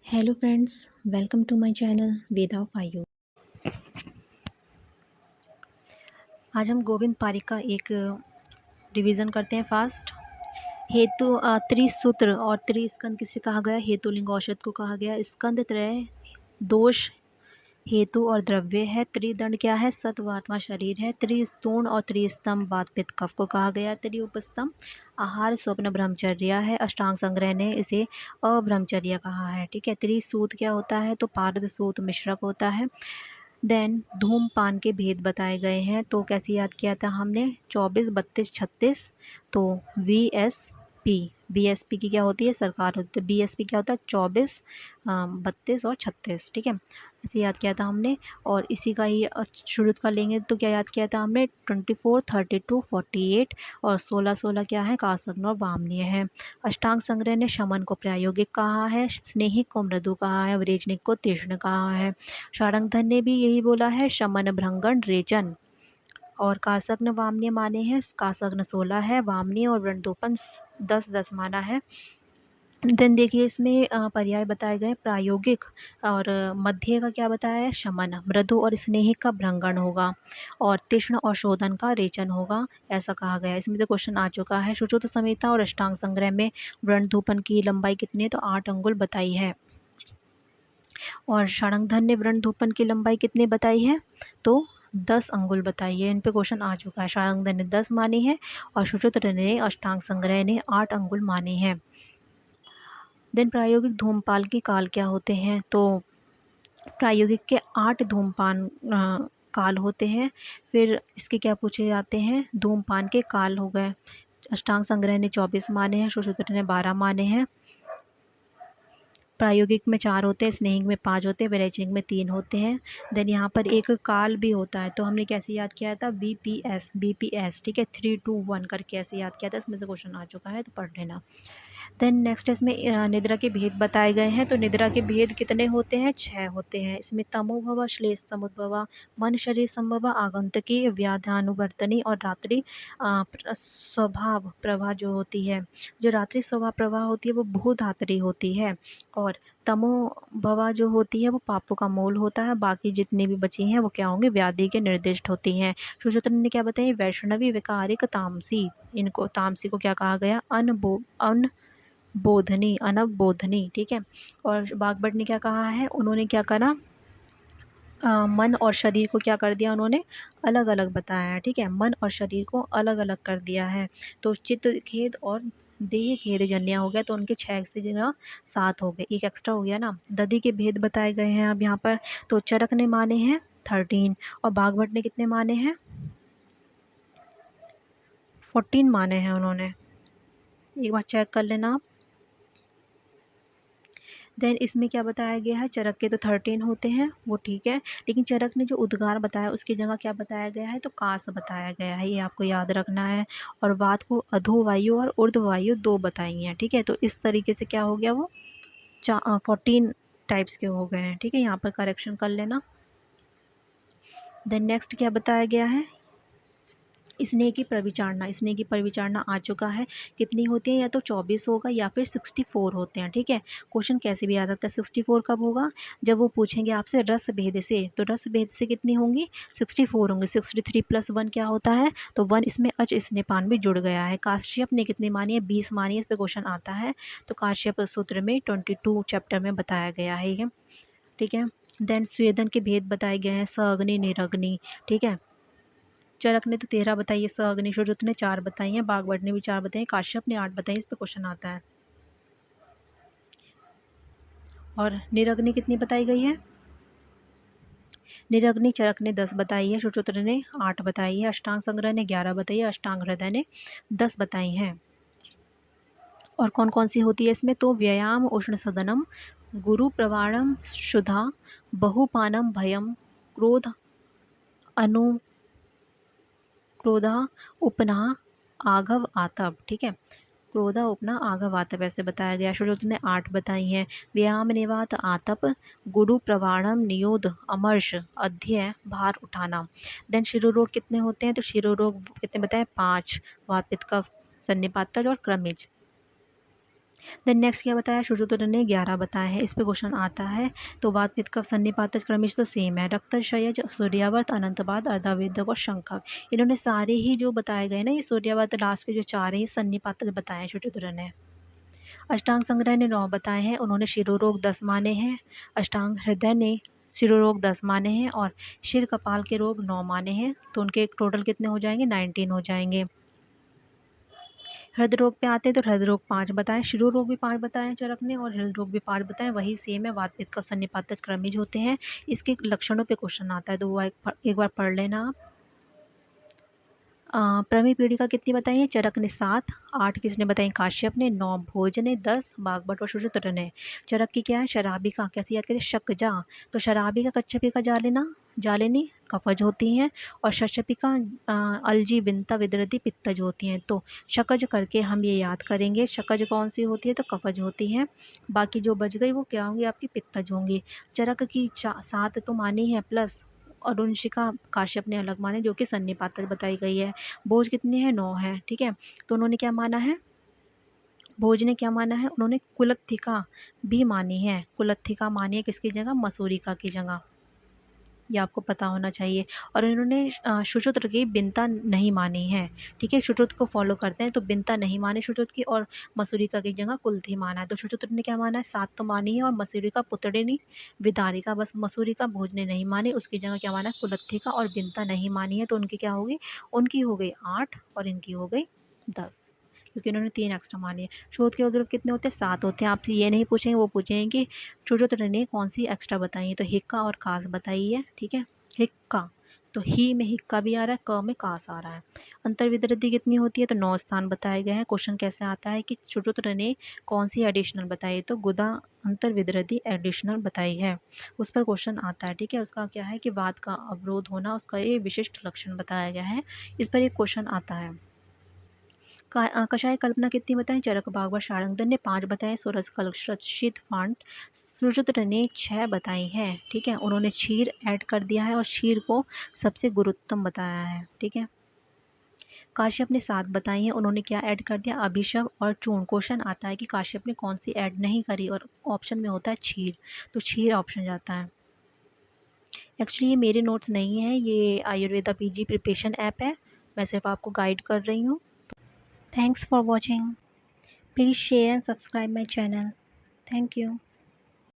Hello friends, welcome to my channel Veda of Ayu. आज हम गोविंद पारिक का एक रिवीजन करते हैं फास्ट। हेतु त्रिसूत्र और त्रिस्कंद किसे कहा गया? हेतु लिंग औषध को कहा गया। स्कंद त्रय दोष हेतु और द्रव्य है। त्रिदंड क्या है? सत्व आत्मा शरीर है। त्रिस्तूण और त्रिस्तंभ वात पित्त कफ को कहा गया। त्रिउपस्तंभ आहार स्वप्न ब्रह्मचर्या है। अष्टांग संग्रह ने इसे अब्रह्मचर्या कहा है। ठीक है। त्रिसूत क्या होता है? तो पारद सूत मिश्रक होता है। देन धूमपान के भेद बताए गए हैं। तो कैसे याद किया था हमने? 24, 32, 36। तो वीएसपी की क्या होती है? सरकार होती है। बीएसपी क्या होता है? 24, 32 और 36। ठीक है, ऐसे याद किया था हमने। और इसी का ही शुरू का लेंगे तो क्या याद किया था हमने? 24, 32, 48 और 16 16 क्या है? कासग्न और वामनीय है। अष्टांग संग्रह ने शमन को प्रायोगिक कहा है। स्नेहिक को मृदु कहा है। वरेजनिक को तीक्ष्ण कहा है। शारंगधर ने भी यही बोला है, शमन भृंगण रेचन। और कासग्न वामनीय माने हैं। कासग्न 16 है, वामनीय और वृंदोपन 10 माना है। देन देखिए इसमें पर्याय बताए गए। प्रायोगिक और मध्य का क्या बताया है? शमन। मृदु और स्नेहिक का भृंगण होगा और तीक्ष्ण और शोधन का रेचन होगा, ऐसा कहा गया है। इसमें तो क्वेश्चन आ चुका है। सुश्रुत संहिता और अष्टांग संग्रह में वृणधूपन की लंबाई कितनी है? तो 8 अंगुल बताई है। और शारंगधर ने वृणधूपन की लंबाई कितनी बताई है? तो 10 अंगुल बताई है। इन पे क्वेश्चन आ चुका है। शारंगधर ने 10 मानी है और सुश्रुत ने अष्टांग संग्रह ने 8 अंगुल मानी है। देन प्रायोगिक धूमपान के काल क्या होते हैं? तो प्रायोगिक के 8 धूमपान काल होते हैं। फिर इसके क्या पूछे जाते हैं? धूमपान के काल हो गए। अष्टांग संग्रह ने 24 माने हैं, सुश्रुत ने 12 माने हैं। प्रायोगिक में 4 होते हैं, स्नेहिक में 5 होते हैं, वैरेचनिक में 3 होते हैं। देन यहाँ पर एक काल भी होता है, तो हमने कैसे याद किया था? बीपीएस। ठीक है, 3, 2, 1 करके ऐसे याद किया था। इसमें से क्वेश्चन आ चुका है, तो पढ़ लेना। देन नेक्स्ट इसमें निद्रा के भेद बताए गए हैं। तो निद्रा के भेद कितने होते हैं? 6 होते हैं। इसमें तमोभव, श्लेष समुद्भव, मन शरीर संभव, आगंतुकी, व्याधानुवर्तनी और रात्रि स्वभाव प्रभा जो होती है। जो रात्रि स्वभाव प्रभा होती है वो भूधात्री होती है। और तमोभवा जो होती है वो पापों का मूल होता है। बाकी जितनी भी बची हैं वो क्या होंगे? व्याधि के निर्दिष्ट होती हैं। सुश्रुत ने क्या बताया? वैष्णवी, विकारिक, तामसी। इनको तामसी को क्या कहा गया? अनबोधनी। ठीक है। और बागभट्ट ने क्या कहा है? उन्होंने क्या करा? मन और शरीर को क्या कर दिया उन्होंने? अलग अलग बताया है। ठीक है, मन और शरीर को अलग अलग कर दिया है। तो चित्त खेद और देह खेद जन्य हो गया, तो उनके 6 से जगह 7 हो गए, एक एक्स्ट्रा हो गया ना। दधि के भेद बताए गए हैं अब यहाँ पर। तो चरक ने माने हैं 13 और बागभट्ट ने कितने माने हैं? 14 माने हैं उन्होंने। एक बार चेक कर लेना आप। देन इसमें क्या बताया गया है? चरक के तो 13 होते हैं, वो ठीक है। लेकिन चरक ने जो उद्गार बताया उसकी जगह क्या बताया गया है? तो कास बताया गया है, ये आपको याद रखना है। और वात को अधोवायु और ऊर्ध्ववायु 2 बताई हैं। ठीक है, तो इस तरीके से क्या हो गया? वो 14 टाइप्स के हो गए हैं। ठीक है, यहाँ पर करेक्शन कर लेना। देन नेक्स्ट क्या बताया गया है? स्नेह की परिविचारणा आ चुका है। कितनी होती है? या तो 24 होगा या फिर 64 होते हैं। ठीक है, क्वेश्चन कैसे भी आ सकता है। 64 कब होगा? जब वो पूछेंगे आपसे रस भेद से, तो रस भेद से कितनी होंगी? 64 होंगे। 63 + 1 क्या होता है? तो 1 इसमें अच स्नेहपान भी जुड़ गया है। काश्यप ने कितनी मानी है? 20 मानी है। इस पर क्वेश्चन आता है। तो काश्यप सूत्र में 22 चैप्टर में बताया गया है। ठीक है। देन स्वेदन के भेद बताए गए हैं। सअग्नि, निरग्नि। ठीक है, चरक ने तो 13 बताई है, अग्नि सुश्रुत ने 4 बताई हैं, बागभट्ट ने भी 4 बताई, काश्यप ने 8 बताई। इस पर क्वेश्चन आता है। और निरग्नि कितनी बताई गई है? निरग्नि चरक ने 10 बताई है, सुश्रुत ने 8 बताई है, अष्टांग संग्रह ने 11 बताई है, अष्टांग हृदय ने 10 बताई हैं। और कौन कौन सी होती है इसमें? तो व्यायाम, उष्ण सदनम, गुरु प्रवाणम, शुद्धा, बहुपानम, भयम, क्रोध, अनु क्रोधा, उपना, आघव, आतप। ठीक है, क्रोधा, उपना, आघव, आतप ऐसे बताया गया। सुश्रुत ने 8 बताई हैं। व्यायाम, निवात, आतप, गुरु प्रवाणम, नियोद, अमर्ष, अध्यय, भार उठाना। देन शिरोरोग कितने होते हैं? तो शिरोरोग कितने बताए? 5। वात, पित्त, कफ, सन्निपातज और क्रमिज। देन नेक्स्ट क्या बताया, शुश्रुत ने 11 बताए हैं, इस पे क्वेश्चन आता है। तो वात पित्त कफ सन्निपातज क्रमिश तो सेम है, रक्तक्षयज सूर्यावर्त अनंतपाद अर्धावेदक और शंखक। इन्होंने सारे ही जो बताए गए ना, ये सूर्यावर्त लास्ट के जो 4 हैं ये सन्निपातज बताए हैं शुश्रुत ने। अष्टांग संग्रह ने 9 बताए हैं, उन्होंने शिरोरोग 10 माने हैं। अष्टांग हृदय ने शिरोरोग 10 माने हैं और शिर कपाल के रोग 9 माने हैं। तो उनके टोटल कितने हो जाएंगे, 19 हो जाएंगे। हृदय रोग पे आते हैं तो हृदय रोग 5 बताएं, शिरो रोग भी 5 बताएं चरक ने, और हृदय रोग भी 5 बताएं, वही सेम है, वात पित्त कफ सन्निपातज क्रमिज होते हैं। इसके लक्षणों पे क्वेश्चन आता है, तो वो एक बार पढ़ लेना आप। प्रमी पीढ़िका कितनी बताई है, चरक ने 7, 8 किसने बताई, काश्यप ने, 9 भोज ने, 10 बागभट्ट और शुश्रुत ने। चरक की क्या है, शराबी का कैसे याद करें, शकजा। तो शराबी का कच्छपी का जालेनी कफज होती हैं, और शशपी का अलजी विंता विदरती पित्तज होती हैं। तो शकज करके हम ये याद करेंगे, शकज कौन सी होती है, तो कफज होती हैं। बाकी जो बच गई वो क्या होंगी, आपकी पित्तज होंगी। चरक की 7 तो मानी है प्लस, और उनशिका काश्यप ने अलग माने जो कि सन्निपातज बताई गई है। भोज कितने हैं, 9 हैं, ठीक है। तो उन्होंने क्या माना है, भोज ने क्या माना है, उन्होंने कुलत्थिका भी मानी है। कुलत्थिका मानी है किसकी जगह, मसूरिका की जगह, ये आपको पता होना चाहिए। और इन्होंने सुश्रुत की बिनता नहीं मानी है, ठीक है। सुश्रुत को फॉलो करते हैं, तो बिनता नहीं मानी सुश्रुत की, और मसूरिका की जगह कुलथी माना है। तो सुश्रुत ने क्या माना है, 7 तो मानी है, और मसूरिका पुतड़िनी विदारिका, बस मसूरिका भोज ने नहीं मानी, उसकी जगह क्या माना है, कुलत्थिका, और बिनता नहीं मानी है। तो उनकी क्या होगी, उनकी हो गई 8 और इनकी हो गई 10, क्योंकि इन्होंने 3 एक्स्ट्रा मानी है। शोध के उद्रूप कितने होते हैं, 7 होते हैं। आपसे ये नहीं पूछेंगे, वो पूछेंगे कि शुश्रुत ने कौन सी एक्स्ट्रा बताई है, तो हिक्का और कास बताई है, ठीक है। हिक्का, तो ही में हिक्का भी आ रहा है, क में कास आ रहा है। अंतर्विद्रति कितनी होती है, तो 9 स्थान बताए गए हैं। क्वेश्चन कैसे आता है कि शुश्रुत ने कौन सी एडिशनल बताई, तो गुदा अंतर्विद्रति एडिशनल बताई है, उस पर क्वेश्चन आता है, ठीक है। उसका क्या है कि वात का अवरोध होना, उसका ये विशिष्ट लक्षण बताया गया है, इस पर एक क्वेश्चन आता है। कषाय कल्पना कितनी बताएं, चरक बागवा शारंगधर ने 5 बताए, सोरस कलशित फांट सुश्रुत ने 6 बताई है, ठीक है। उन्होंने क्षीर ऐड कर दिया है, और क्षीर को सबसे गुरुत्तम बताया है, ठीक है। काश्यप ने 7 बताई हैं, उन्होंने क्या ऐड कर दिया, अभिशव और चूर्ण। क्वेश्चन आता है कि काश्यप ने कौन सी ऐड नहीं करी, और ऑप्शन में होता है क्षीर, तो क्षीर ऑप्शन जाता है। एक्चुअली ये मेरे नोट्स नहीं है, ये आयुर्वेदा पीजी प्रिपरेशन ऐप है, मैं सिर्फ आपको गाइड कर रही हूँ। Thanks for watching. Please share and subscribe my channel. Thank you.